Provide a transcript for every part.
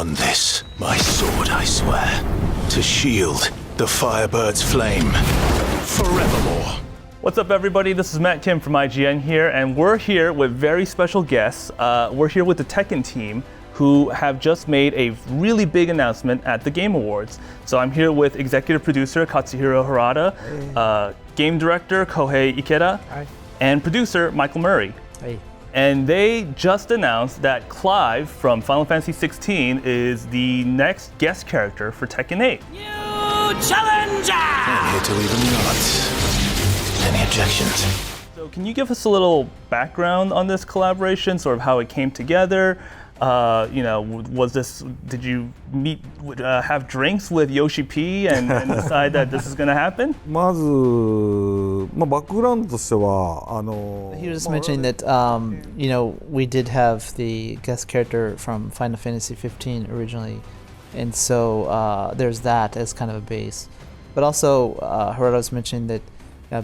On this, my sword, I swear, to shield the Firebird's flame forevermore. What's up, everybody? This is Matt Kim from IGN here, and we're here with very special guests. We're here with the Tekken team, who have just made a really big announcement at the Game Awards. So I'm here with executive producer Katsuhiro Harada, game director Kohei Ikeda, and producer Michael Murray. Hey. And they just announced that Clive from Final Fantasy 16 is the next guest character for Tekken 8. New challenger! I'm here to leave in the odds. Any objections? So can you give us a little background on this collaboration, sort of how it came together? Did you have drinks with Yoshi P and decide that this is going to happen? まず、バックグラウンドとしては、He was just mentioning that, we did have the guest character from Final Fantasy 15 originally, and so there's that as kind of a base. But also, Harada was mentioning that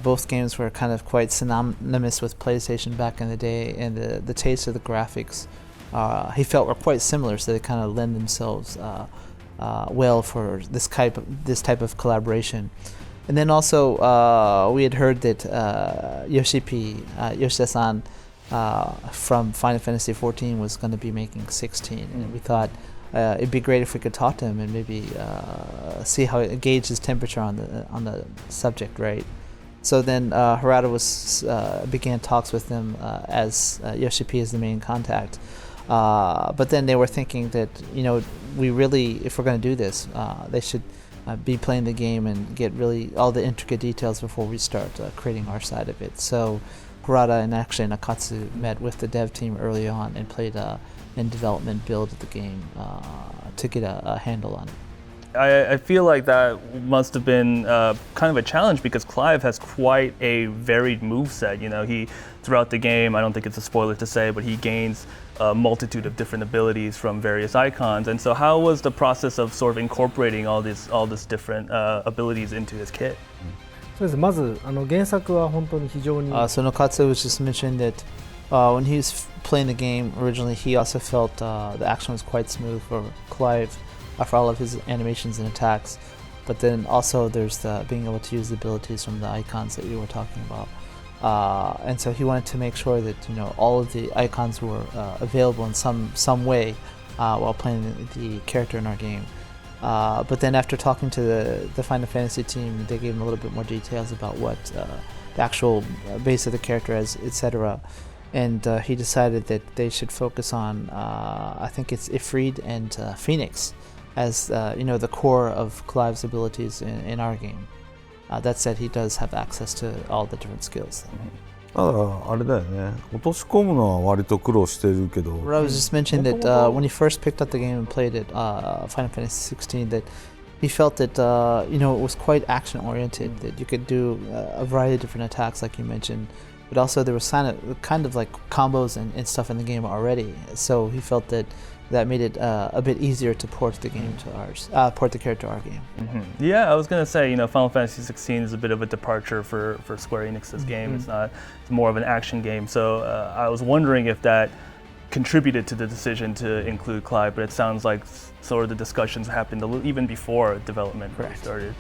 both games were kind of quite synonymous with PlayStation back in the day, and the taste of the graphics he felt were quite similar, so they kind of lend themselves well for this type of collaboration. And then also we had heard that Yoshida-san from Final Fantasy 14 was going to be making 16, and we thought it'd be great if we could talk to him and maybe see how it gauge his temperature on the subject, right? So then Harada began talks with them as Yoshi P is the main contact. But then they were thinking that, we really, if we're going to do this, they should be playing the game and get really all the intricate details before we start creating our side of it. So Harada and actually Nakatsu met with the dev team early on and played in development build of the game to get a handle on it. I feel like that must have been kind of a challenge because Clive has quite a varied moveset. He throughout the game, I don't think it's a spoiler to say, but he gains a multitude of different abilities from various icons. And so how was the process of sort of incorporating all this different abilities into his kit? そうです。まず原作は本当に非常に So Nakatsu was just mentioning that when he was playing the game originally, he also felt the action was quite smooth for Clive. For all of his animations and attacks, but then also there's the being able to use the abilities from the icons that you were talking about, and so he wanted to make sure that all of the icons were available in some way while playing the character in our game. But then after talking to the Final Fantasy team, they gave him a little bit more details about what the actual base of the character is, etc. And he decided that they should focus on I think it's Ifrit and Phoenix as the core of Clive's abilities in our game. That said, he does have access to all the different skills. あれだよね。落とし込むのは割と苦労してるけど。I was just mentioning that when he first picked up the game and played it, Final Fantasy 16, that he felt that it was quite action oriented. That you could do a variety of different attacks, like you mentioned, but also there was kind of like combos and stuff in the game already. So he felt that made it a bit easier to port the game to ours, port the character to our game. Mm-hmm. Yeah, I was gonna say, Final Fantasy 16 is a bit of a departure for Square Enix's game. It's more of an action game. So I was wondering if that contributed to the decision to include Clive, but it sounds like sort of the discussions happened even before development started.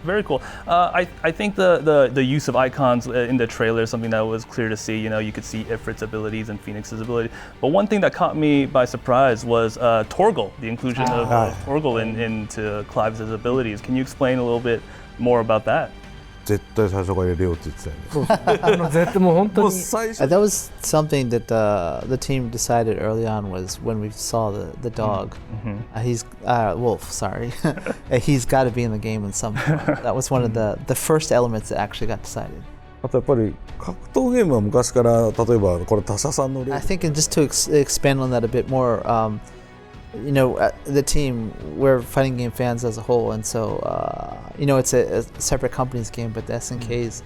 Very cool. I think the use of icons in the trailer is something that was clear to see. You could see Ifrit's abilities and Phoenix's ability. But one thing that caught me by surprise was Torgal, the inclusion of Torgal into Clive's abilities. Can you explain a little bit more about that? 絶対最初から入れようって言ってたよね。絶対もう本当に That was something that the team decided early on was when we saw the dog. He's Wolf, sorry. He's got to be in the game in some form. That was one of the first elements that actually got decided. あとやっぱり格闘ゲームは昔から例えばこれ他社さんの例 I think just to expand on that a bit more, the team, we're fighting game fans as a whole, and so it's a separate company's game, but the SNK's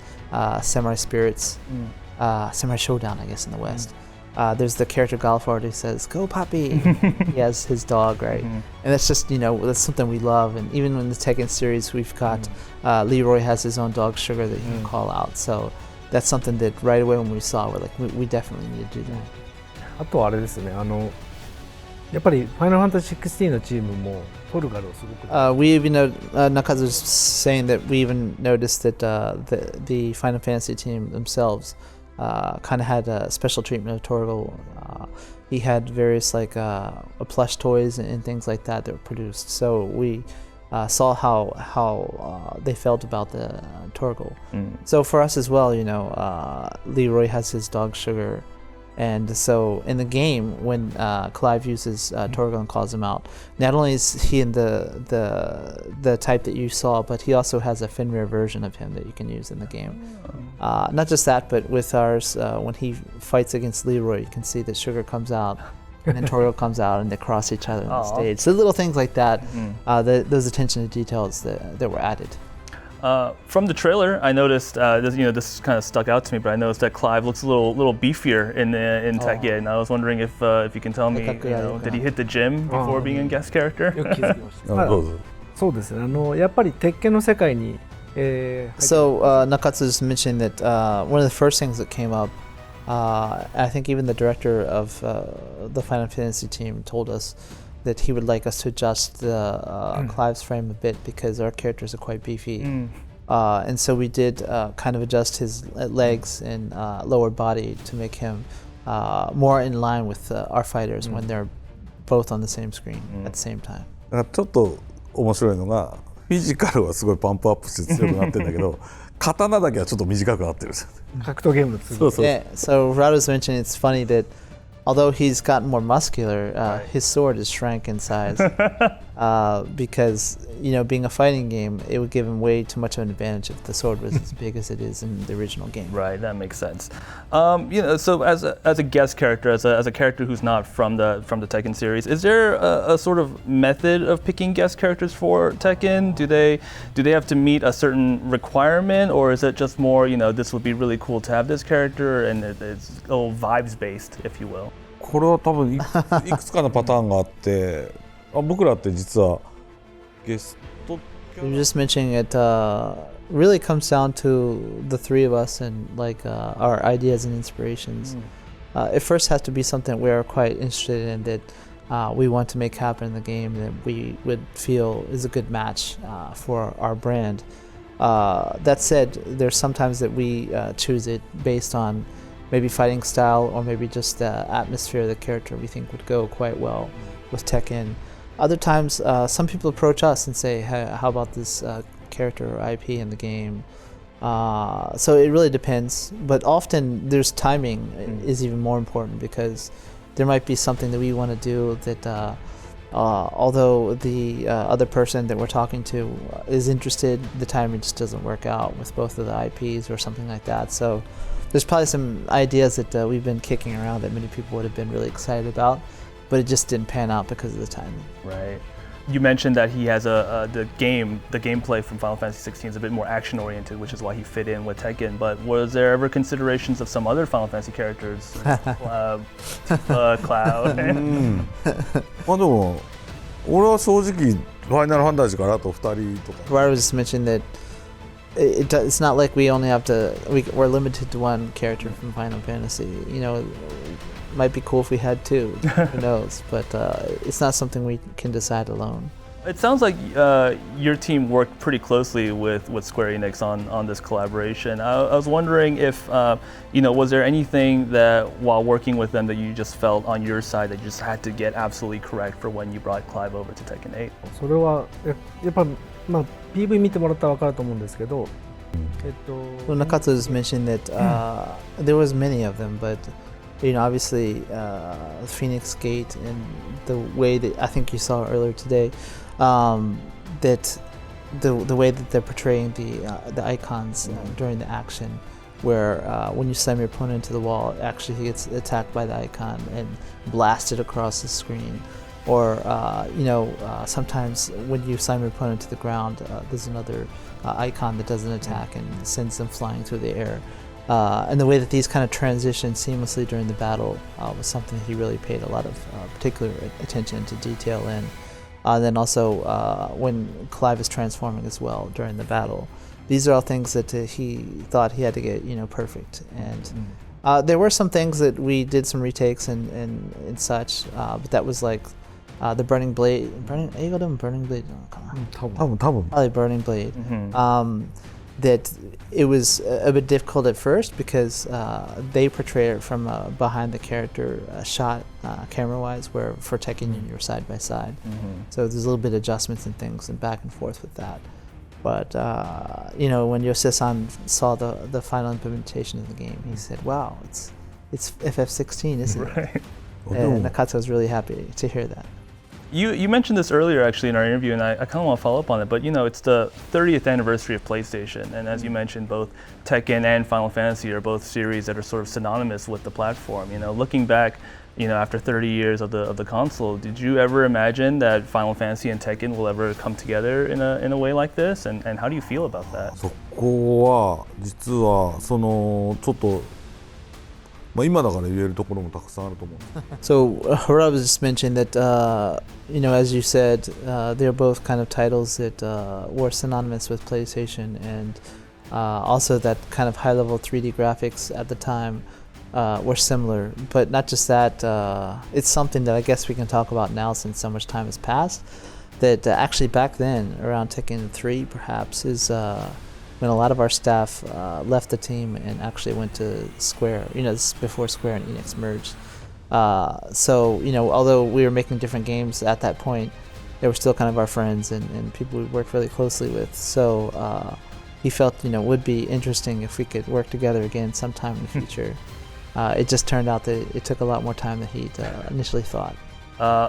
Samurai Spirits, Samurai Showdown, I guess, in the West. There's the character Galfard who says, "Go Poppy!" He has his dog, right? And that's just, that's something we love. And even in the Tekken series, we've got Leroy has his own dog, Sugar, that he can call out. So that's something that right away when we saw, we're like, we definitely need to do that. あとはあれですね。やっぱりファイナルファンタジー16のチームもトルガルをすごく We even know Nakazu's saying that we even noticed that the Final Fantasy team themselves kind of had a special treatment of Torgal. He had various like plush toys and things like that were produced. So we saw how they felt about the Torgal. So for us as well, you know, Leroy has his dog Sugar. And so in the game, when Clive uses Torgal and calls him out, not only is he in the type that you saw, but he also has a Fenrir version of him that you can use in the game. Not just that, but with ours, when he fights against Leroy, you can see that Sugar comes out, and then Torgal comes out, and they cross each other on the stage. So little things like that, those attention to details that were added. From the trailer, I noticed this kind of stuck out to me, but I noticed that Clive looks a little beefier in Tekken. I was wondering if you can tell me, did he hit the gym before being a guest character? よく気づきました。どうぞ。そうですね。やっぱり鉄拳の世界に、So Nakatsu's mentioned that one of the first things that came up, I think even the director of the Final Fantasy team told us that he would like us to adjust the Clive's frame a bit because our characters are quite beefy. And so we did kind of adjust his legs and lower body to make him more in line with our fighters when they're both on the same screen at the same time. ちょっと面白いのがフィジカルはすごいパンプアップして強くなってるんだけど刀だけはちょっと短くなってるんですよ。格闘ゲームの次。そうそう。 Yeah, so Rado's mentioned it's funny that although he's gotten more muscular, his sword is shrank in size because, you know, being a fighting game, it would give him way too much of an advantage if the sword was as big as it is in the original game. Right, that makes sense. So as a guest character, as a character who's not from the Tekken series, is there a sort of method of picking guest characters for Tekken? Do they have to meet a certain requirement, or is it just more, this would be really cool to have this character, and it's a little vibes based, if you will? これは多分いくつかのパターンがあって僕らって実はゲスト You're just mentioning it really comes down to the three of us and like our ideas and inspirations. It first has to be something we're quite interested in that we want to make happen in the game that we would feel is a good match for our brand. That said, there's sometimes that we choose it based on maybe fighting style or maybe just the atmosphere of the character we think would go quite well with Tekken. Other times, some people approach us and say, hey, how about this character or IP in the game? So it really depends, but often there's timing is even more important because there might be something that we want to do that although the other person that we're talking to is interested, the timing just doesn't work out with both of the IPs or something like that. So there's probably some ideas that we've been kicking around that many people would have been really excited about, but it just didn't pan out because of the timing. Right. You mentioned that he has the gameplay from Final Fantasy 16 is a bit more action oriented, which is why he fit in with Tekken. But was there ever considerations of some other Final Fantasy characters, Cloud? まあでも俺は正直ファイナルファンタジーからあと2人とか Raro just mentioned that it's not like we only have to we're limited to one character from Final Fantasy. You know, it might be cool if we had two. Who knows? But it's not something we can decide alone. It sounds like your team worked pretty closely with Square Enix on this collaboration. I was wondering if was there anything that while working with them that you just felt on your side that you just had to get absolutely correct for when you brought Clive over to Tekken 8? それはやっぱまあ PV 見てもらったら分かると思うんですけど、Well, Nakatsu just mentioned that there was many of them, but obviously Phoenix Gate and the way that I think you saw earlier today, that the way that they're portraying the icons during the action, where when you slam your opponent into the wall, actually he gets attacked by the icon and blasted across the screen. Or sometimes when you slam your opponent to the ground, there's another icon that does an attack and sends them flying through the air. And the way that these kind of transition seamlessly during the battle was something he really paid a lot of particular attention to detail in. Then also when Clive is transforming as well during the battle. These are all things that he thought he had to get perfect. And There were some things that we did some retakes and such, but that was like the Burning Blade.英語でも Burning Blade なのかな? 多分 Probably Burning Blade. That it was a bit difficult at first because they portray it from behind the character shot camera-wise, where for Tekken you're side by side. So there's a little bit of adjustments and things and back and forth with that. But when Yosei-san saw the final implementation of the game, he said, "Wow, it's FF16, isn't it?" Right. And Nakatsu was really happy to hear that. You mentioned this earlier actually in our interview, and I kind of want to follow up on it, but it's the 30th anniversary of PlayStation, and as you mentioned, both Tekken and Final Fantasy are both series that are sort of synonymous with the platform. Looking back, after 30 years of the console, did you ever imagine that Final Fantasy and Tekken will ever come together in a way like this, and how do you feel about that? そこは実はちょっと今だから言えるところもたくさんあると思う。So Hara was just mentioned that as you said, they're both kind of titles that were synonymous with PlayStation, and also that kind of high-level 3D graphics at the time were similar. But not just that, it's something that I guess we can talk about now since so much time has passed. That actually back then, around Tekken 3 perhaps, is when a lot of our staff left the team and actually went to Square. This is before Square and Enix merged. So although we were making different games at that point, they were still kind of our friends and people we worked really closely with. So he felt it would be interesting if we could work together again sometime in the future. It just turned out that it took a lot more time than he'd initially thought.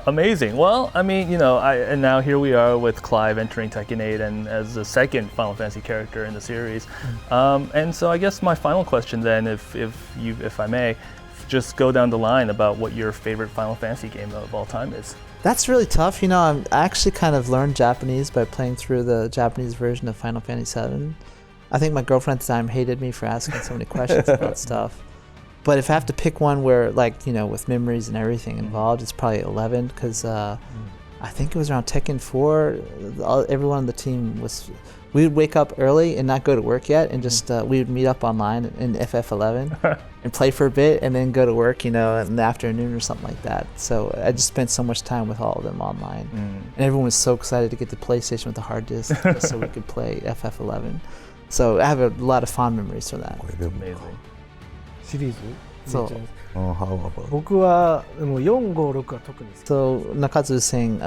Amazing. Well, and now here we are with Clive entering Tekken 8 and as the second Final Fantasy character in the series. And so I guess my final question then, if I may, just go down the line about what your favorite Final Fantasy game of all time is. That's really tough. I actually kind of learned Japanese by playing through the Japanese version of Final Fantasy VII. I think my girlfriend at the time hated me for asking so many questions about stuff. But if I have to pick one where, with memories and everything involved, it's probably 11, because I think it was around Tekken 4. Everyone on the team we would wake up early and not go to work yet, and just we would meet up online in FF11 and play for a bit, and then go to work, in the afternoon or something like that. So I just spent so much time with all of them online, and everyone was so excited to get the PlayStation with the hard disk just so we could play FF11. So I have a lot of fond memories from that. Amazing. シリーズそう僕はもう4、5、6は特に好き。 So Nakatsu was saying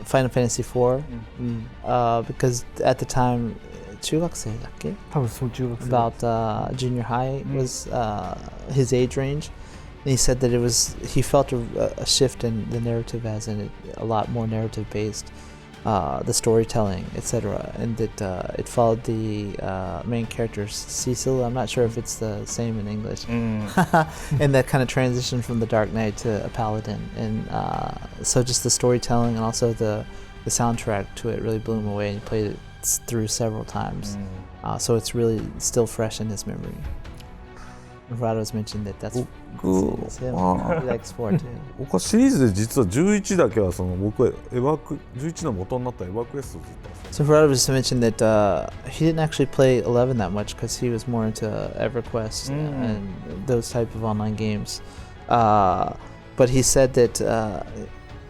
Final Fantasy 4 because at the time 中学生だっけ? 多分そう中学生 About junior high was his age range, and he said that he felt a shift in the narrative, as in a lot more narrative based, the storytelling, etc., and that it followed the main character Cecil. I'm not sure if it's the same in English, and that kind of transition from the Dark Knight to a paladin, and so just the storytelling and also the soundtrack to it really blew him away, and he played it through several times, so it's really still fresh in his memory. Rado's mentioned that that's him. He likes 4 too. 僕はシリーズで実は11だけは僕は11の元になったエヴァクエストをずっと So Rado just mentioned that he didn't actually play 11 that much because he was more into EverQuest and those type of online games. But he said that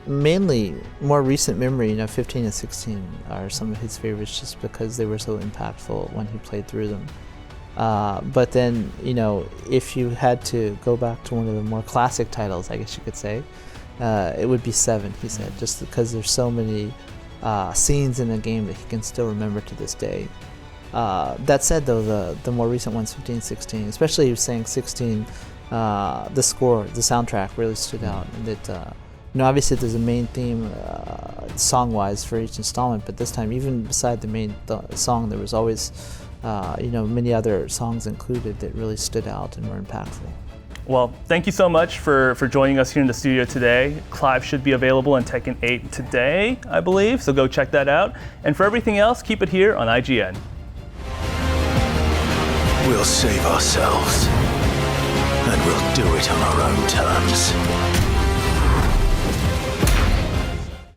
mainly more recent memory, 15 and 16 are some of his favorites just because they were so impactful when he played through them. But then, if you had to go back to one of the more classic titles, I guess you could say, it would be 7, he said, just because there's so many scenes in the game that he can still remember to this day. That said, though, the more recent ones, 15, 16, especially he was saying 16, the score, the soundtrack really stood out. And that, obviously there's a main theme song-wise for each installment, but this time, even beside the main song, there was always many other songs included that really stood out and were impactful. Well, thank you so much for joining us here in the studio today. Clive should be available on Tekken 8 today, I believe, so go check that out. And for everything else, keep it here on IGN. We'll save ourselves, and we'll do it on our own terms.